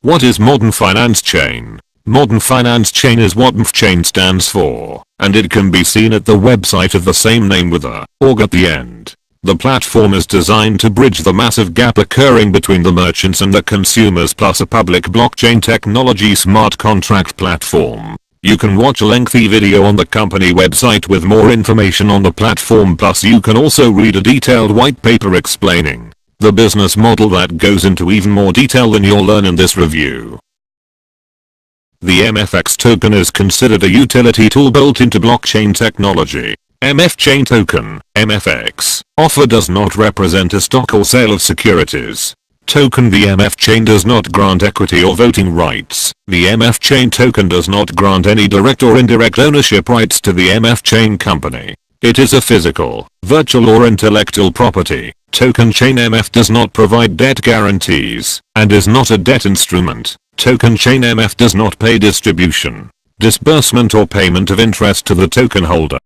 What is Modern Finance Chain? Modern Finance Chain is what MFChain stands for, and it can be seen at the website of the same name with a org at the end. The platform is designed to bridge the massive gap occurring between the merchants and the consumers, plus a public blockchain technology smart contract platform. You can watch a lengthy video on the company website with more information on the platform, plus you can also read a detailed white paper explaining the business model that goes into even more detail than you'll learn in this review. The MFX token is considered a utility tool built into blockchain technology. MFChain token, MFX, offer does not represent a stock or sale of securities. Token The MFChain does not grant equity or voting rights. The MFChain token does not grant any direct or indirect ownership rights to the MFChain company. It is a physical, virtual or intellectual property. Token Chain MF does not provide debt guarantees, and is not a debt instrument. Token Chain MF does not pay distribution, disbursement or payment of interest to the token holder.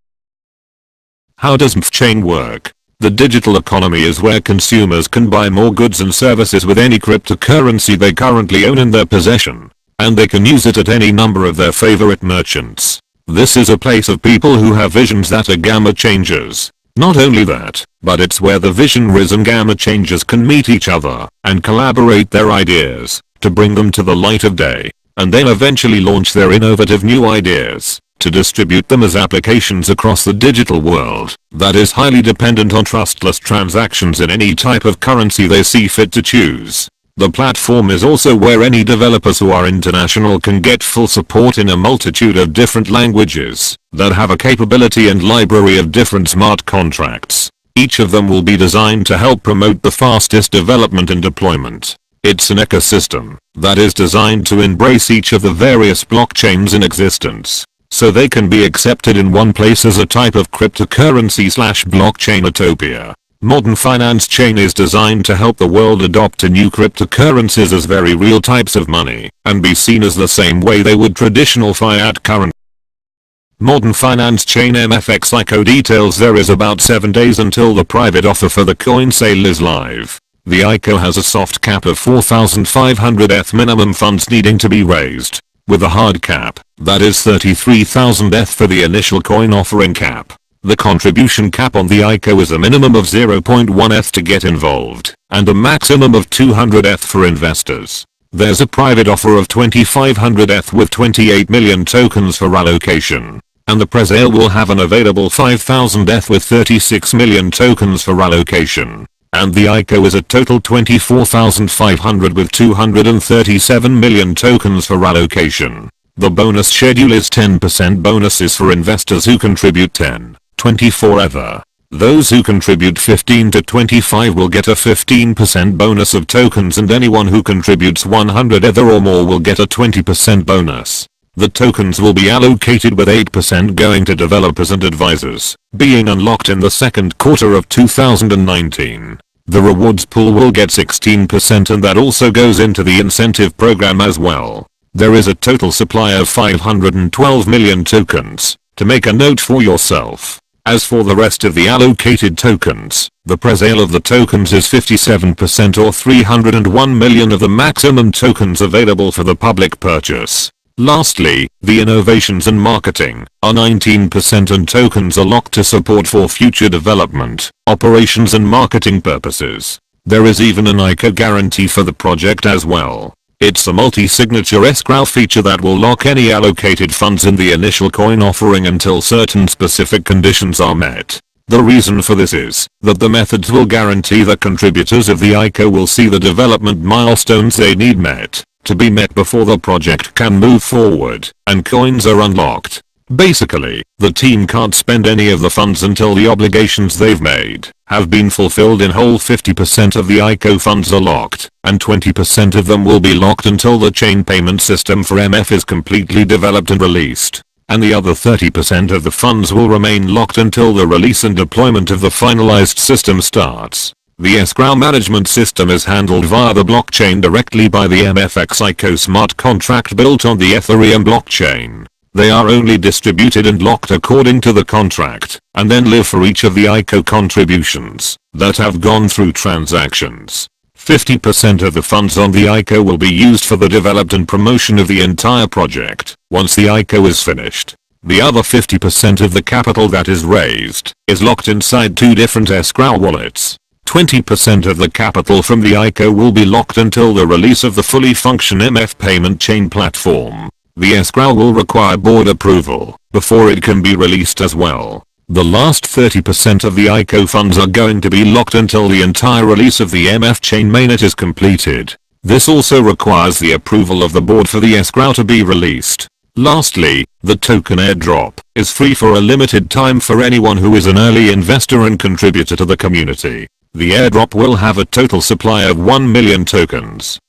How does MFChain work? The digital economy is where consumers can buy more goods and services with any cryptocurrency they currently own in their possession, and they can use it at any number of their favorite merchants. This is a place of people who have visions that are gamma changers. Not only that, but it's where the visionaries and gamma changers can meet each other and collaborate their ideas to bring them to the light of day, and then eventually launch their innovative new ideas to distribute them as applications across the digital world that is highly dependent on trustless transactions in any type of currency they see fit to choose. The platform is also where any developers who are international can get full support in a multitude of different languages that have a capability and library of different smart contracts. Each of them will be designed to help promote the fastest development and deployment. It's an ecosystem that is designed to embrace each of the various blockchains in existence, so they can be accepted in one place as a type of cryptocurrency/blockchain utopia. Modern Finance Chain is designed to help the world adopt to new cryptocurrencies as very real types of money and be seen as the same way they would traditional fiat currency. Modern Finance Chain MFX ICO details: there is about 7 days until the private offer for the coin sale is live. The ICO has a soft cap of 4,500 ETH minimum funds needing to be raised, with a hard cap, that is 33,000 ETH for the initial coin offering cap. The contribution cap on the ICO is a minimum of 0.1 ETH to get involved, and a maximum of 200 ETH for investors. There's a private offer of 2,500 ETH with 28 million tokens for allocation, and the presale will have an available 5,000 ETH with 36 million tokens for allocation. And the ICO is a total 24,500 with 237 million tokens for allocation. The bonus schedule is 10% bonuses for investors who contribute 10, 24 Ether. Those who contribute 15 to 25 will get a 15% bonus of tokens, and anyone who contributes 100 Ether or more will get a 20% bonus. The tokens will be allocated with 8% going to developers and advisors, being unlocked in the second quarter of 2019. The rewards pool will get 16%, and that also goes into the incentive program as well. There is a total supply of 512 million tokens, to make a note for yourself. As for the rest of the allocated tokens, the presale of the tokens is 57% or 301 million of the maximum tokens available for the public purchase. Lastly, the innovations and marketing are 19%, and tokens are locked to support for future development, operations and marketing purposes. There is even an ICO guarantee for the project as well. It's a multi-signature escrow feature that will lock any allocated funds in the initial coin offering until certain specific conditions are met. The reason for this is that the methods will guarantee that contributors of the ICO will see the development milestones they need met to be met before the project can move forward and coins are unlocked. Basically, the team can't spend any of the funds until the obligations they've made have been fulfilled in whole. 50% of the ICO funds are locked, and 20% of them will be locked until the chain payment system for MF is completely developed and released, and the other 30% of the funds will remain locked until the release and deployment of the finalized system starts. The escrow management system is handled via the blockchain directly by the MFX ICO smart contract built on the Ethereum blockchain. They are only distributed and locked according to the contract, and then live for each of the ICO contributions that have gone through transactions. 50% of the funds on the ICO will be used for the development and promotion of the entire project once the ICO is finished. The other 50% of the capital that is raised is locked inside two different escrow wallets. 20% of the capital from the ICO will be locked until the release of the fully functioning MF payment chain platform. The escrow will require board approval before it can be released as well. The last 30% of the ICO funds are going to be locked until the entire release of the MF chain mainnet is completed. This also requires the approval of the board for the escrow to be released. Lastly, the token airdrop is free for a limited time for anyone who is an early investor and contributor to the community. The airdrop will have a total supply of 1 million tokens.